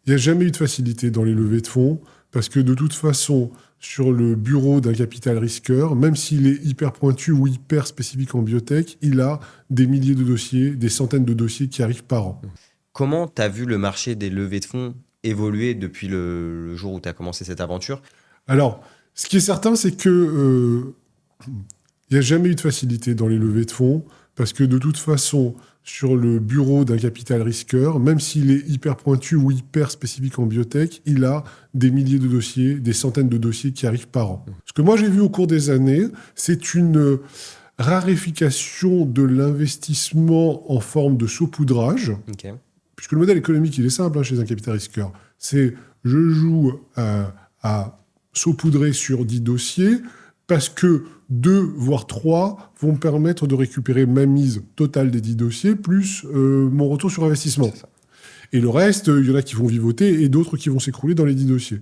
Il n'y a jamais eu de facilité dans les levées de fonds, parce que de toute façon, sur le bureau d'un capital risqueur, même s'il est hyper pointu ou hyper spécifique en biotech, il a des milliers de dossiers, des centaines de dossiers qui arrivent par an. Comment tu as vu le marché des levées de fonds évoluer depuis le jour où tu as commencé cette aventure? Alors, ce qui est certain, c'est que il n'y a jamais eu de facilité dans les levées de fonds, parce que de toute façon, sur le bureau d'un capital risqueur, même s'il est hyper pointu ou hyper spécifique en biotech, il a des milliers de dossiers, des centaines de dossiers qui arrivent par an. Ce que moi j'ai vu au cours des années, c'est une raréfication de l'investissement en forme de saupoudrage, Ok. puisque le modèle économique, il est simple chez un capital risqueur. C'est je joue à saupoudrer sur 10 dossiers parce que 2, voire 3 vont me permettre de récupérer ma mise totale des 10 dossiers plus mon retour sur investissement. Et le reste, il y en a qui vont vivoter et d'autres qui vont s'écrouler dans les 10 dossiers.